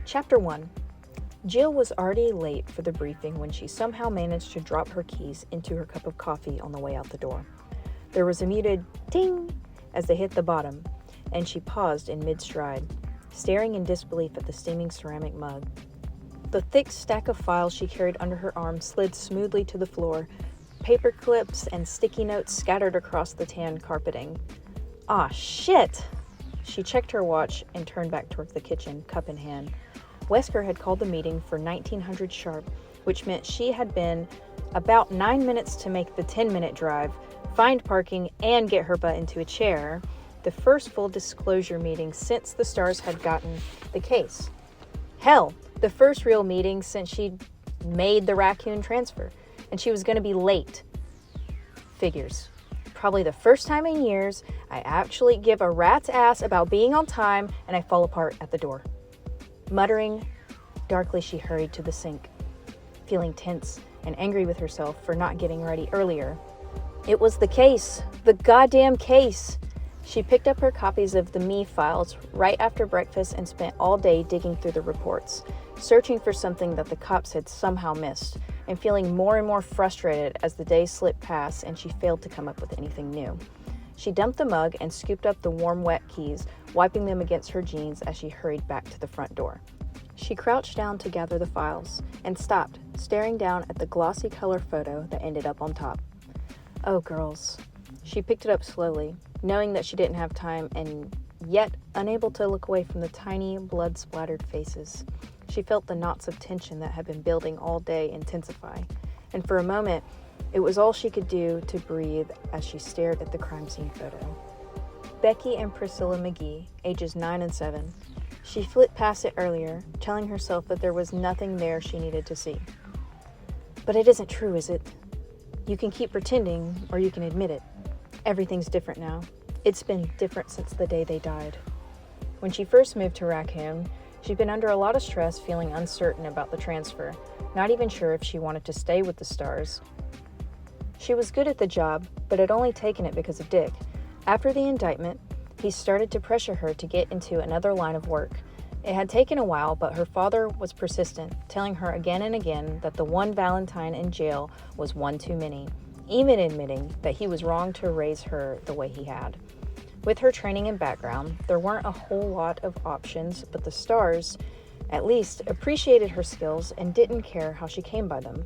Chapter 1. Jill was already late for the briefing when she somehow managed to drop her keys into her cup of coffee on the way out the door. There was a muted ting as they hit the bottom, and she paused in mid-stride, staring in disbelief at the steaming ceramic mug. The thick stack of files she carried under her arm slid smoothly to the floor, paper clips and sticky notes scattered across the tan carpeting. Ah, shit! She checked her watch and turned back towards the kitchen, cup in hand. Wesker had called the meeting for 1900 sharp, which meant she had been about 9 minutes to make the 10-minute drive, find parking, and get her butt into a chair. The first full disclosure meeting since the stars had gotten the case. Hell, the first real meeting since she'd made the raccoon transfer, and she was going to be late. Figures. Probably the first time in years I actually give a rat's ass about being on time, and I fall apart at the door. Muttering, darkly she hurried to the sink, feeling tense and angry with herself for not getting ready earlier. It was the case. The goddamn case. She picked up her copies of the Me files right after breakfast and spent all day digging through the reports, searching for something that the cops had somehow missed, and feeling more and more frustrated as the days slipped past and she failed to come up with anything new. She dumped the mug and scooped up the warm, wet keys, wiping them against her jeans as she hurried back to the front door. She crouched down to gather the files and stopped, staring down at the glossy color photo that ended up on top. Oh, girls. She picked it up slowly, knowing that she didn't have time and yet unable to look away from the tiny, blood-splattered faces. She felt the knots of tension that had been building all day intensify, and for a moment, it was all she could do to breathe as she stared at the crime scene photo. Becky and Priscilla McGee, ages 9 and 7. She flipped past it earlier, telling herself that there was nothing there she needed to see. But it isn't true, is it? You can keep pretending, or you can admit it. Everything's different now. It's been different since the day they died. When she first moved to Raccoon, she'd been under a lot of stress, feeling uncertain about the transfer, not even sure if she wanted to stay with the Stars. She was good at the job, but had only taken it because of Dick. After the indictment, he started to pressure her to get into another line of work. It had taken a while, but her father was persistent, telling her again and again that the one Valentine in jail was one too many, even admitting that he was wrong to raise her the way he had. With her training and background, there weren't a whole lot of options, but the Stars, at least, appreciated her skills and didn't care how she came by them.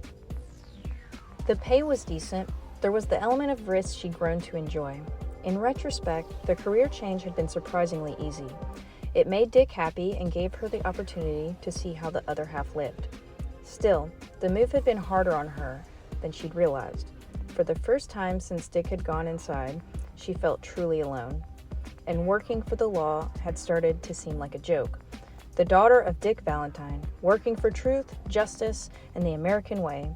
The pay was decent. There was the element of risk she'd grown to enjoy. In retrospect, the career change had been surprisingly easy. It made Dick happy and gave her the opportunity to see how the other half lived. Still, the move had been harder on her than she'd realized. For the first time since Dick had gone inside, she felt truly alone. And working for the law had started to seem like a joke. The daughter of Dick Valentine, working for truth, justice, and the American way.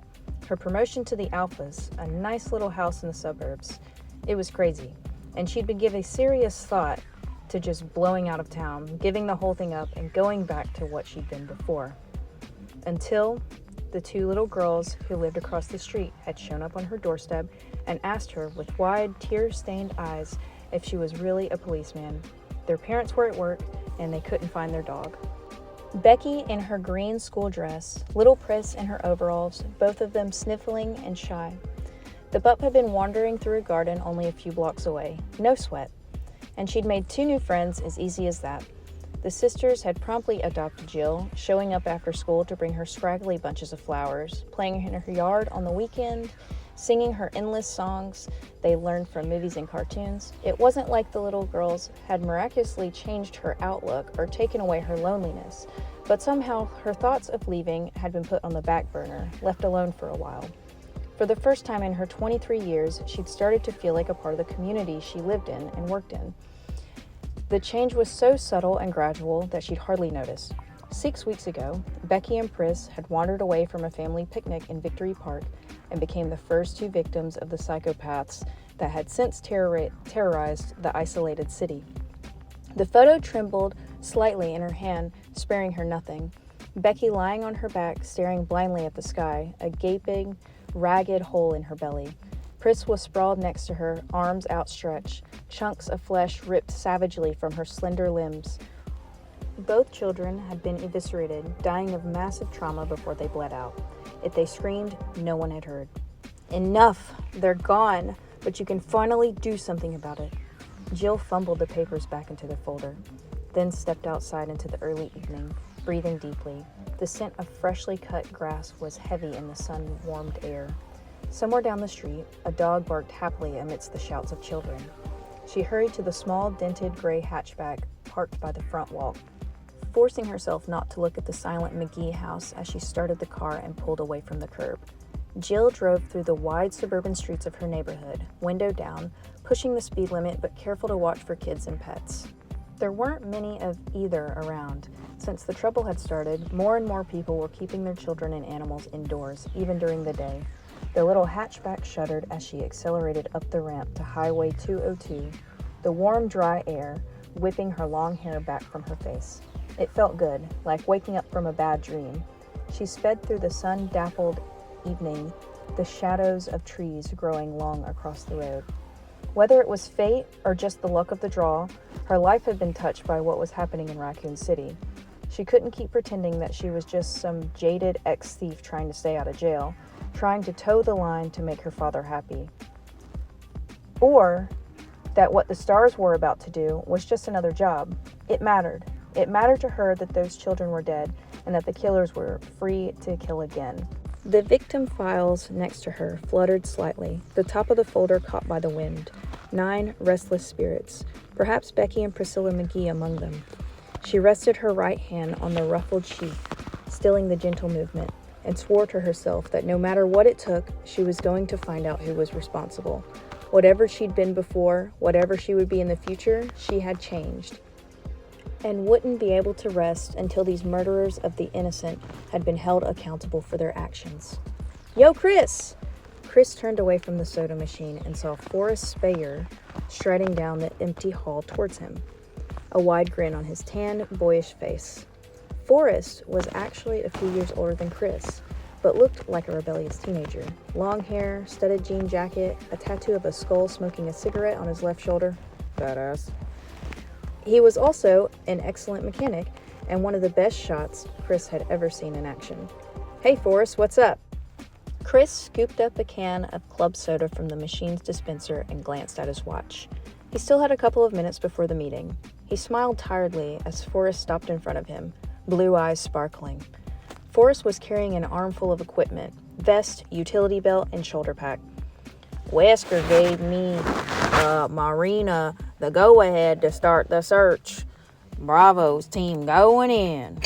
Her promotion to the Alphas, a nice little house in the suburbs. It was crazy, and she'd been giving serious thought to just blowing out of town, giving the whole thing up, and going back to what she'd been before. Until the two little girls who lived across the street had shown up on her doorstep and asked her with wide, tear-stained eyes if she was really a policeman. Their parents were at work, and they couldn't find their dog. Becky in her green school dress, little Pris in her overalls, both of them sniffling and shy. The pup had been wandering through a garden only a few blocks away, no sweat, and she'd made 2 new friends as easy as that. The sisters had promptly adopted Jill, showing up after school to bring her scraggly bunches of flowers, playing in her yard on the weekend, singing her endless songs they learned from movies and cartoons. It wasn't like the little girls had miraculously changed her outlook or taken away her loneliness, but somehow her thoughts of leaving had been put on the back burner, left alone for a while. For the first time in her 23 years, she'd started to feel like a part of the community she lived in and worked in. The change was so subtle and gradual that she'd hardly notice. 6 weeks ago, Becky and Pris had wandered away from a family picnic in Victory Park and became the first 2 victims of the psychopaths that had since terrorized the isolated city. The photo trembled slightly in her hand, sparing her nothing. Becky lying on her back, staring blindly at the sky, a gaping, ragged hole in her belly. Pris was sprawled next to her, arms outstretched, chunks of flesh ripped savagely from her slender limbs. Both children had been eviscerated, dying of massive trauma before they bled out. If they screamed, no one had heard. Enough! They're gone, but you can finally do something about it. Jill fumbled the papers back into their folder, then stepped outside into the early evening, breathing deeply. The scent of freshly cut grass was heavy in the sun-warmed air. Somewhere down the street, a dog barked happily amidst the shouts of children. She hurried to the small, dented gray hatchback parked by the front walk, forcing herself not to look at the silent McGee house as she started the car and pulled away from the curb. Jill drove through the wide suburban streets of her neighborhood, window down, pushing the speed limit but careful to watch for kids and pets. There weren't many of either around. Since the trouble had started, more and more people were keeping their children and animals indoors, even during the day. The little hatchback shuddered as she accelerated up the ramp to Highway 202, the warm, dry air whipping her long hair back from her face. It felt good, like waking up from a bad dream. She sped through the sun-dappled evening, the shadows of trees growing long across the road. Whether it was fate or just the luck of the draw, her life had been touched by what was happening in Raccoon City. She couldn't keep pretending that she was just some jaded ex-thief trying to stay out of jail, trying to toe the line to make her father happy. Or that what the stars were about to do was just another job. It mattered. It mattered to her that those children were dead and that the killers were free to kill again. The victim files next to her fluttered slightly, the top of the folder caught by the wind. 9 restless spirits, perhaps Becky and Priscilla McGee among them. She rested her right hand on the ruffled sheath, stilling the gentle movement, and swore to herself that no matter what it took, she was going to find out who was responsible. Whatever she'd been before, whatever she would be in the future, she had changed, and wouldn't be able to rest until these murderers of the innocent had been held accountable for their actions. "Yo, Chris!" Chris turned away from the soda machine and saw Forrest Speyer striding down the empty hall towards him, a wide grin on his tanned, boyish face. Forrest was actually a few years older than Chris, but looked like a rebellious teenager. Long hair, studded jean jacket, a tattoo of a skull smoking a cigarette on his left shoulder. Badass. He was also an excellent mechanic and one of the best shots Chris had ever seen in action. "Hey, Forrest, what's up?" Chris scooped up a can of club soda from the machine's dispenser and glanced at his watch. He still had a couple of minutes before the meeting. He smiled tiredly as Forrest stopped in front of him, blue eyes sparkling. Forrest was carrying an armful of equipment, vest, utility belt, and shoulder pack. "Wesker gave me, Marina, the go-ahead to start the search. Bravo's team going in."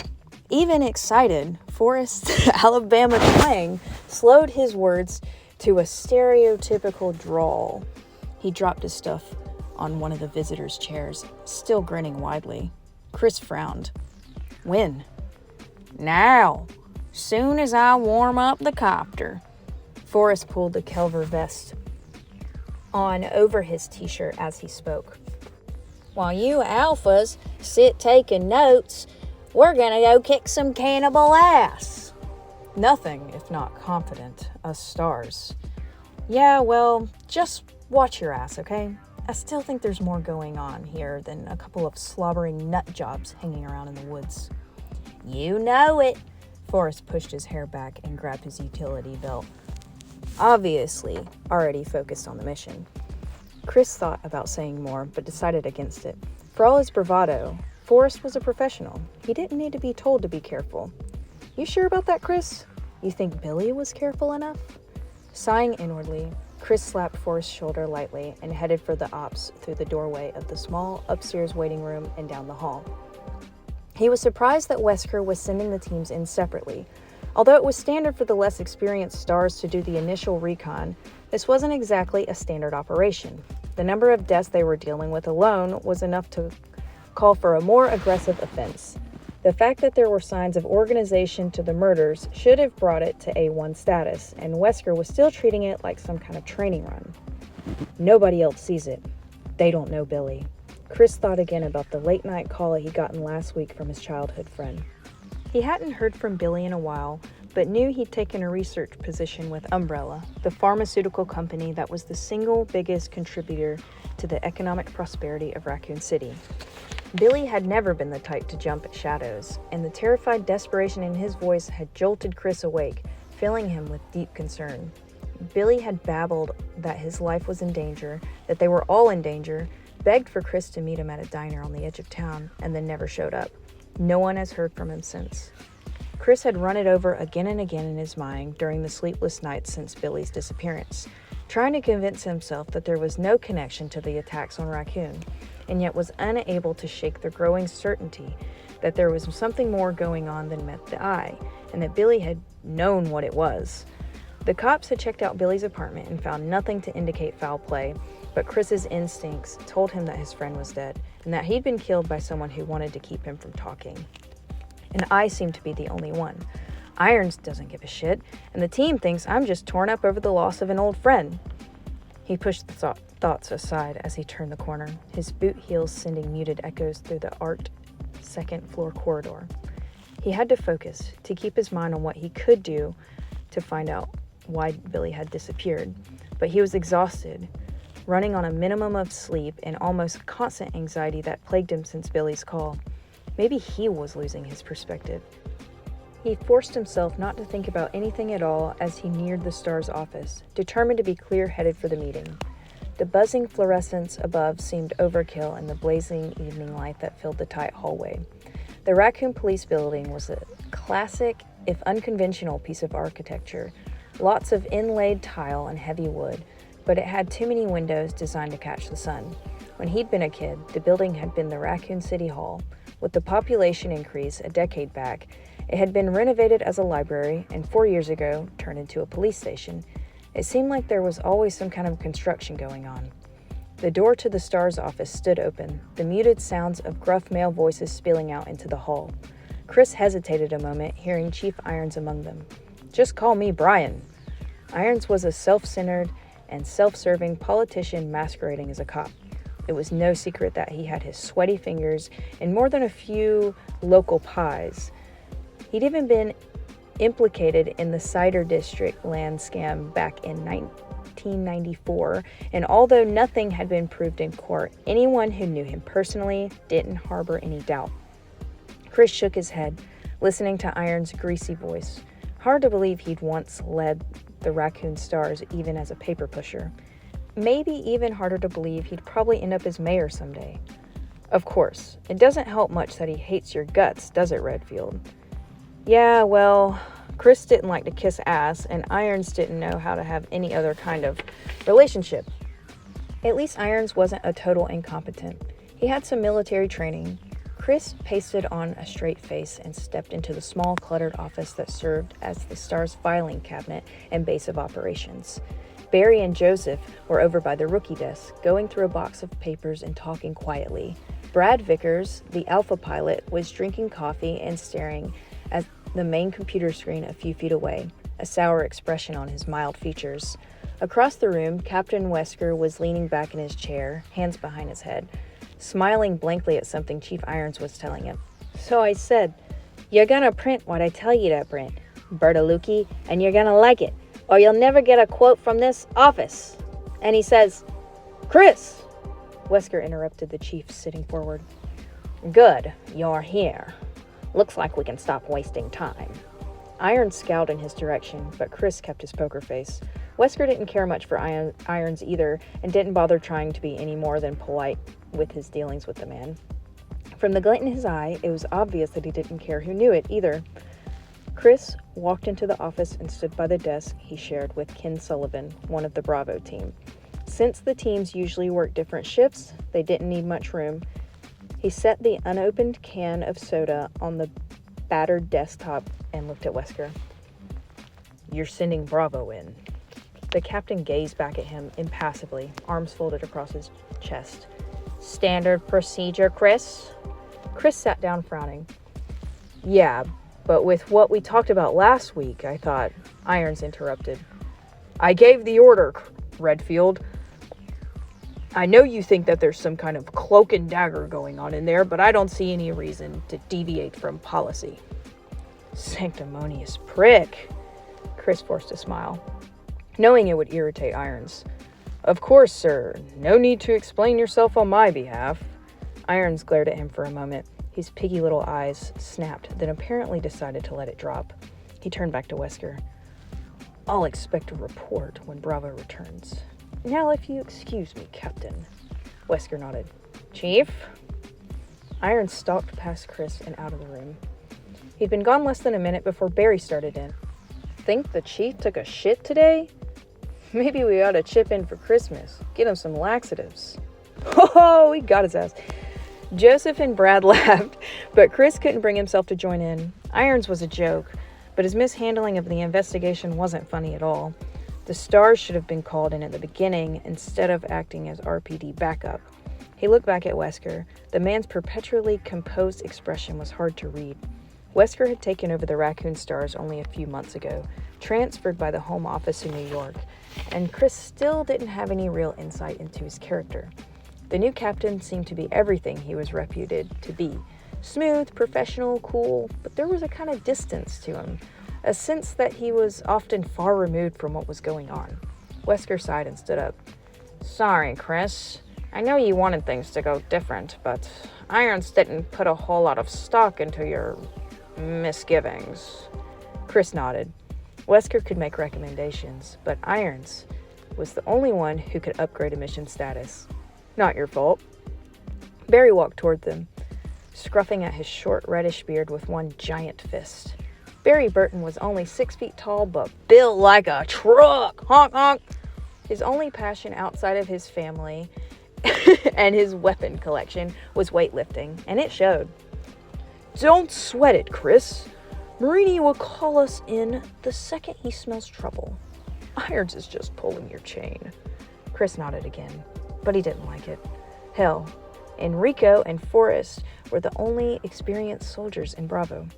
Even excited, Forrest's Alabama twang slowed his words to a stereotypical drawl. He dropped his stuff on one of the visitors' chairs, still grinning widely. Chris frowned. "When?" "Now. Soon as I warm up the copter." Forrest pulled the Kelver vest on over his t-shirt as he spoke. "While you alphas sit taking notes, we're gonna go kick some cannibal ass." Nothing if not confident, us stars. "Yeah, well, just watch your ass, okay? I still think there's more going on here than a couple of slobbering nut jobs hanging around in the woods." "You know it." Forrest pushed his hair back and grabbed his utility belt, obviously already focused on the mission. Chris thought about saying more, but decided against it. For all his bravado, Forrest was a professional. He didn't need to be told to be careful. "You sure about that, Chris? You think Billy was careful enough?" Sighing inwardly, Chris slapped Forrest's shoulder lightly and headed for the ops through the doorway of the small upstairs waiting room and down the hall. He was surprised that Wesker was sending the teams in separately. Although it was standard for the less experienced stars to do the initial recon, this wasn't exactly a standard operation. The number of deaths they were dealing with alone was enough to call for a more aggressive offense. The fact that there were signs of organization to the murders should have brought it to A1 status, and Wesker was still treating it like some kind of training run. Nobody else sees it. They don't know Billy. Chris thought again about the late-night call he'd gotten last week from his childhood friend. He hadn't heard from Billy in a while, but knew he'd taken a research position with Umbrella, the pharmaceutical company that was the single biggest contributor to the economic prosperity of Raccoon City. Billy had never been the type to jump at shadows, and the terrified desperation in his voice had jolted Chris awake, filling him with deep concern. Billy had babbled that his life was in danger, that they were all in danger, begged for Chris to meet him at a diner on the edge of town, and then never showed up. No one has heard from him since. Chris had run it over again and again in his mind during the sleepless nights since Billy's disappearance, trying to convince himself that there was no connection to the attacks on Raccoon, and yet was unable to shake the growing certainty that there was something more going on than met the eye, and that Billy had known what it was. The cops had checked out Billy's apartment and found nothing to indicate foul play, but Chris's instincts told him that his friend was dead, and that he'd been killed by someone who wanted to keep him from talking. And I seem to be the only one. Irons doesn't give a shit, and the team thinks I'm just torn up over the loss of an old friend. He pushed the thoughts aside as he turned the corner, his boot heels sending muted echoes through the arched second-floor corridor. He had to focus, to keep his mind on what he could do to find out why Billy had disappeared. But he was exhausted, running on a minimum of sleep and almost constant anxiety that plagued him since Billy's call. Maybe he was losing his perspective. He forced himself not to think about anything at all as he neared the Star's office, determined to be clear-headed for the meeting. The buzzing fluorescence above seemed overkill in the blazing evening light that filled the tight hallway. The Raccoon Police Building was a classic, if unconventional, piece of architecture. Lots of inlaid tile and heavy wood, but it had too many windows designed to catch the sun. When he'd been a kid, the building had been the Raccoon City Hall. With the population increase a decade back, it had been renovated as a library and 4 years ago turned into a police station. It seemed like there was always some kind of construction going on. The door to the Star's office stood open, the muted sounds of gruff male voices spilling out into the hall. Chris hesitated a moment, hearing Chief Irons among them. "Just call me Brian." Irons was a self-centered and self-serving politician masquerading as a cop. It was no secret that he had his sweaty fingers in more than a few local pies. He'd even been implicated in the Cider District land scam back in 1994, and although nothing had been proved in court, anyone who knew him personally didn't harbor any doubt. Chris shook his head, listening to Irons' greasy voice. Hard to believe he'd once led the Raccoon Stars even as a paper pusher. Maybe even harder to believe he'd probably end up as mayor someday. Of course, it doesn't help much that he hates your guts, does it, Redfield? Yeah, well, Chris didn't like to kiss ass, and Irons didn't know how to have any other kind of relationship. At least Irons wasn't a total incompetent. He had some military training. Chris pasted on a straight face and stepped into the small, cluttered office that served as the Star's filing cabinet and base of operations. Barry and Joseph were over by the rookie desk, going through a box of papers and talking quietly. Brad Vickers, the Alpha pilot, was drinking coffee and staring at the main computer screen a few feet away, a sour expression on his mild features. Across the room, Captain Wesker was leaning back in his chair, hands behind his head, smiling blankly at something Chief Irons was telling him. "So I said, you're gonna print what I tell you to print, Bertolucci, and you're gonna like it, or you'll never get a quote from this office." And he says, "Chris!" Wesker interrupted the chief, sitting forward. "Good, you're here. Looks like we can stop wasting time." Irons scowled in his direction, but Chris kept his poker face. Wesker didn't care much for Irons either, and didn't bother trying to be any more than polite with his dealings with the man. From the glint in his eye, it was obvious that he didn't care who knew it either. Chris walked into the office and stood by the desk he shared with Ken Sullivan, one of the Bravo team. Since the teams usually worked different shifts, they didn't need much room. He set the unopened can of soda on the battered desktop and looked at Wesker. "You're sending Bravo in." The captain gazed back at him impassively, arms folded across his chest. "Standard procedure, Chris?" Chris sat down, frowning. "Yeah, but with what we talked about last week, I thought," Irons interrupted. "I gave the order, Redfield. I know you think that there's some kind of cloak and dagger going on in there, but I don't see any reason to deviate from policy." "Sanctimonious prick," Chris forced a smile, knowing it would irritate Irons. "Of course, sir. No need to explain yourself on my behalf." Irons glared at him for a moment. His piggy little eyes snapped, then apparently decided to let it drop. He turned back to Wesker. I'll expect a report when Bravo returns. Now, if you excuse me, Captain. Wesker nodded. Chief? Irons stalked past Chris and out of the room. He'd been gone less than a minute before Barry started in. Think the chief took a shit today? Maybe we ought to chip in for Christmas. Get him some laxatives. Oh, he got his ass. Joseph and Brad laughed, but Chris couldn't bring himself to join in. Irons was a joke, but his mishandling of the investigation wasn't funny at all. The stars should have been called in at the beginning instead of acting as RPD backup. He looked back at Wesker. The man's perpetually composed expression was hard to read. Wesker had taken over the Raccoon Stars only a few months ago, transferred by the home office in New York, and Chris still didn't have any real insight into his character. The new captain seemed to be everything he was reputed to be. Smooth, professional, cool, but there was a kind of distance to him, a sense that he was often far removed from what was going on. Wesker sighed and stood up. Sorry, Chris. I know you wanted things to go different, but Irons didn't put a whole lot of stock into your misgivings. Chris nodded. Wesker could make recommendations, but Irons was the only one who could upgrade a mission status. Not your fault. Barry walked toward them, scruffing at his short reddish beard with one giant fist. Barry Burton was only 6 feet tall, but built like a truck. Honk, honk. His only passion outside of his family and his weapon collection was weightlifting, and it showed. Don't sweat it, Chris. Marini will call us in the second he smells trouble. Irons is just pulling your chain. Chris nodded again, but he didn't like it. Hell, Enrico and Forrest were the only experienced soldiers in Bravo.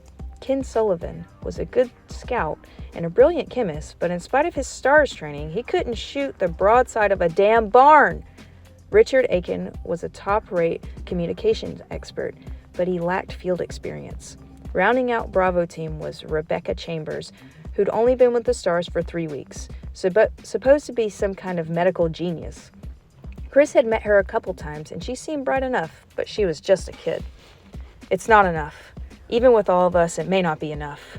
Ken Sullivan was a good scout and a brilliant chemist, but in spite of his STARS training, he couldn't shoot the broadside of a damn barn. Richard Aiken was a top-rate communications expert, but he lacked field experience. Rounding out Bravo team was Rebecca Chambers, who'd only been with the Stars for 3 weeks, supposed to be some kind of medical genius. Chris had met her a couple times, and she seemed bright enough, but she was just a kid. It's not enough. Even with all of us, it may not be enough.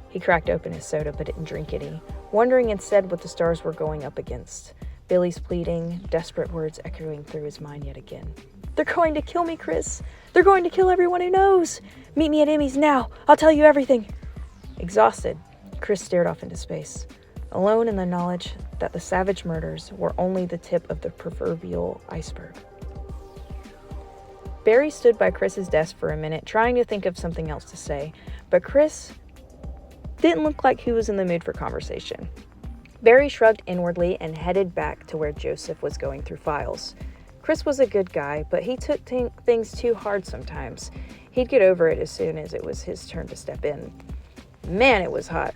He cracked open his soda, but didn't drink any, wondering instead what the Stars were going up against. Billy's pleading, desperate words echoing through his mind yet again. They're going to kill me, Chris. They're going to kill everyone who knows. Meet me at Emmy's now. I'll tell you everything. Exhausted, Chris stared off into space, alone in the knowledge that the savage murders were only the tip of the proverbial iceberg. Barry stood by Chris's desk for a minute, trying to think of something else to say, but Chris didn't look like he was in the mood for conversation. Barry shrugged inwardly and headed back to where Joseph was going through files. Chris was a good guy, but he took things too hard sometimes. He'd get over it as soon as it was his turn to step in. Man, it was hot.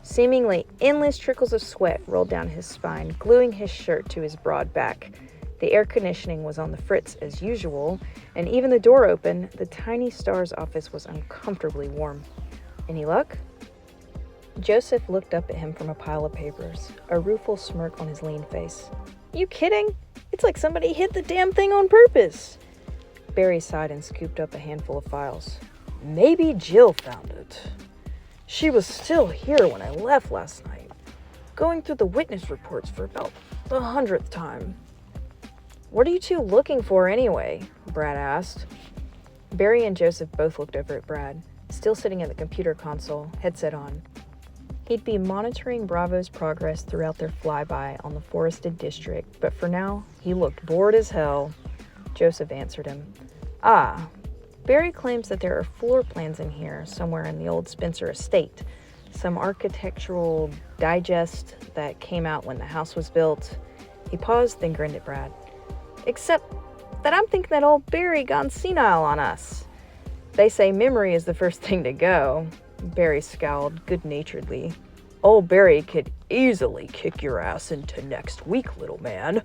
Seemingly endless trickles of sweat rolled down his spine, gluing his shirt to his broad back. The air conditioning was on the fritz as usual, and even the door open, the tiny Stars office was uncomfortably warm. Any luck? Joseph looked up at him from a pile of papers, a rueful smirk on his lean face. You kidding? It's like somebody hit the damn thing on purpose. Barry sighed and scooped up a handful of files. Maybe Jill found it. She was still here when I left last night, going through the witness reports for about the 100th time. What are you two looking for anyway? Brad asked. Barry and Joseph both looked over at Brad, still sitting at the computer console, headset on. He'd be monitoring Bravo's progress throughout their flyby on the forested district, but for now, he looked bored as hell. Joseph answered him. Ah, Barry claims that there are floor plans in here, somewhere in the old Spencer estate. Some architectural digest that came out when the house was built. He paused, then grinned at Brad. Except that I'm thinking that old Barry gone senile on us. They say memory is the first thing to go. Barry scowled good-naturedly. Old Barry could easily kick your ass into next week, little man.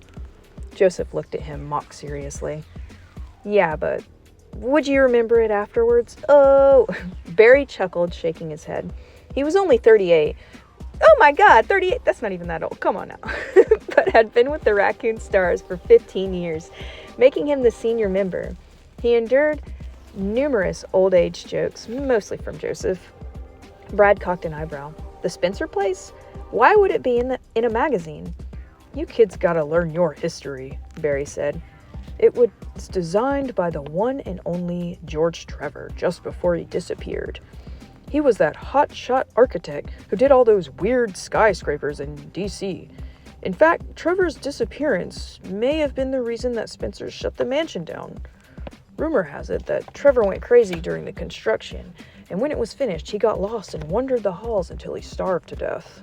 Joseph looked at him mock seriously. Yeah, but would you remember it afterwards? Oh, Barry chuckled, shaking his head. He was only 38. Oh my God, 38, that's not even that old, come on now. But had been with the Raccoon Stars for 15 years, making him the senior member. He endured numerous old age jokes, mostly from Joseph. Brad cocked an eyebrow. The Spencer place? Why would it be in a magazine? You kids gotta learn your history, Barry said. It was designed by the one and only George Trevor just before he disappeared. He was that hotshot architect who did all those weird skyscrapers in D.C. In fact, Trevor's disappearance may have been the reason that Spencer shut the mansion down. Rumor has it that Trevor went crazy during the construction, and when it was finished, he got lost and wandered the halls until he starved to death.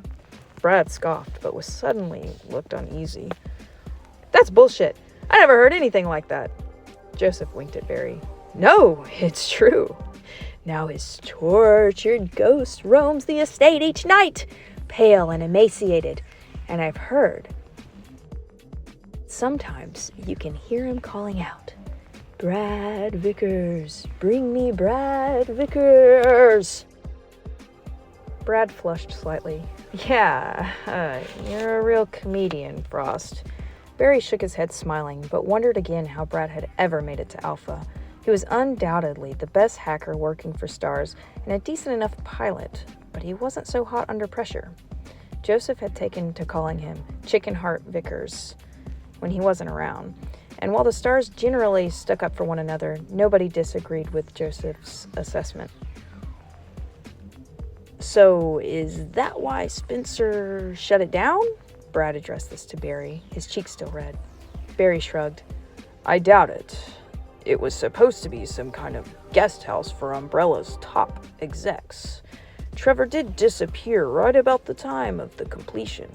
Brad scoffed, but was suddenly looked uneasy. That's bullshit. I never heard anything like that. Joseph winked at Barry. No, it's true. Now his tortured ghost roams the estate each night, pale and emaciated, and I've heard sometimes you can hear him calling out, Brad Vickers, bring me Brad Vickers. Brad flushed slightly. Yeah, you're a real comedian, Frost. Barry shook his head smiling, but wondered again how Brad had ever made it to Alpha. He was undoubtedly the best hacker working for Stars and a decent enough pilot, but he wasn't so hot under pressure. Joseph had taken to calling him Chicken Heart Vickers when he wasn't around, and while the Stars generally stuck up for one another, nobody disagreed with Joseph's assessment. So, is that why Spencer shut it down? Brad addressed this to Barry, his cheeks still red. Barry shrugged. I doubt it. It was supposed to be some kind of guest house for Umbrella's top execs. Trevor did disappear right about the time of the completion.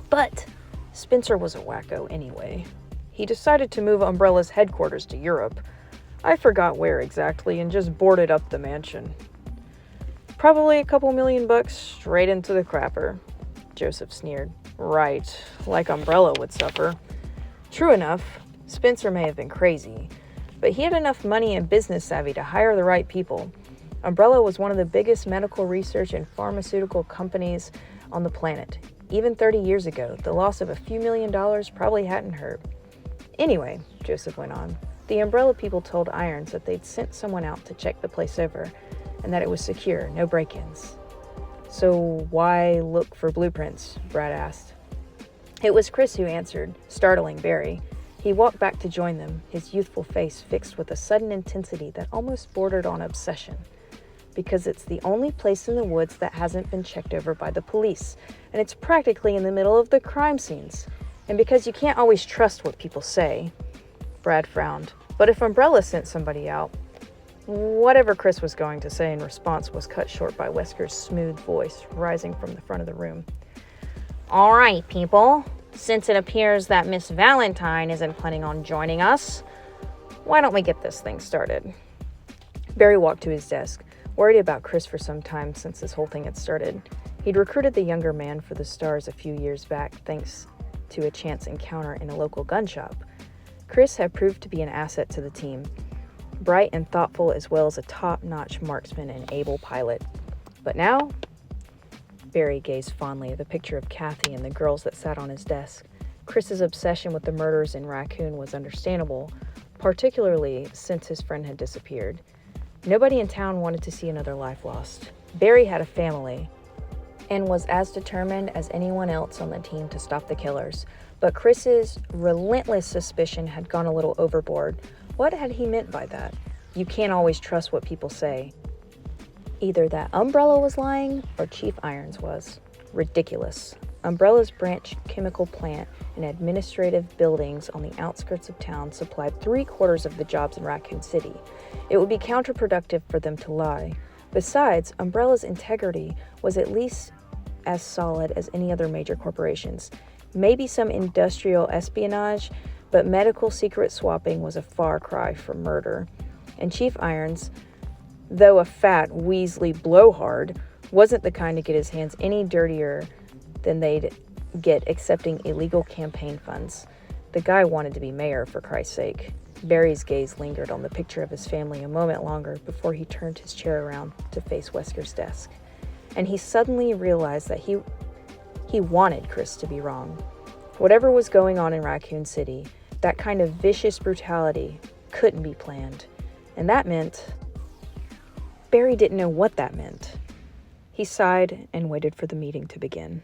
But Spencer was a wacko anyway. He decided to move Umbrella's headquarters to Europe. I forgot where exactly and just boarded up the mansion. Probably a couple $1,000,000 straight into the crapper. Joseph sneered. Right, like Umbrella would suffer. True enough, Spencer may have been crazy, but he had enough money and business savvy to hire the right people. Umbrella was one of the biggest medical research and pharmaceutical companies on the planet. Even 30 years ago, the loss of a few $1,000,000 probably hadn't hurt. Anyway, Joseph went on, the Umbrella people told Irons that they'd sent someone out to check the place over, and that it was secure, no break-ins. So why look for blueprints? Brad asked. It was Chris who answered, startling Barry. He walked back to join them, his youthful face fixed with a sudden intensity that almost bordered on obsession. Because it's the only place in the woods that hasn't been checked over by the police, and it's practically in the middle of the crime scenes. And because you can't always trust what people say. Brad frowned. But if Umbrella sent somebody out... Whatever Chris was going to say in response was cut short by Wesker's smooth voice, rising from the front of the room. All right, people. Since it appears that Miss Valentine isn't planning on joining us, why don't we get this thing started? Barry walked to his desk, worried about Chris for some time since this whole thing had started. He'd recruited the younger man for the Stars a few years back, thanks to a chance encounter in a local gun shop. Chris had proved to be an asset to the team. Bright and thoughtful as well as a top-notch marksman and able pilot. But now, Barry gazed fondly at the picture of Kathy and the girls that sat on his desk. Chris's obsession with the murders in Raccoon was understandable, particularly since his friend had disappeared. Nobody in town wanted to see another life lost. Barry had a family and was as determined as anyone else on the team to stop the killers. But Chris's relentless suspicion had gone a little overboard. What had he meant by that? You can't always trust what people say. Either that Umbrella was lying or Chief Irons was. Ridiculous. Umbrella's branch chemical plant and administrative buildings on the outskirts of town supplied 3/4 of the jobs in Raccoon City. It would be counterproductive for them to lie. Besides, Umbrella's integrity was at least as solid as any other major corporation's. Maybe some industrial espionage, but medical secret swapping was a far cry from murder. And Chief Irons, though a fat, Weasley blowhard, wasn't the kind to get his hands any dirtier than they'd get accepting illegal campaign funds. The guy wanted to be mayor, for Christ's sake. Barry's gaze lingered on the picture of his family a moment longer before he turned his chair around to face Wesker's desk. And he suddenly realized that he wanted Chris to be wrong. Whatever was going on in Raccoon City, that kind of vicious brutality, couldn't be planned. And that meant... Barry didn't know what that meant. He sighed and waited for the meeting to begin.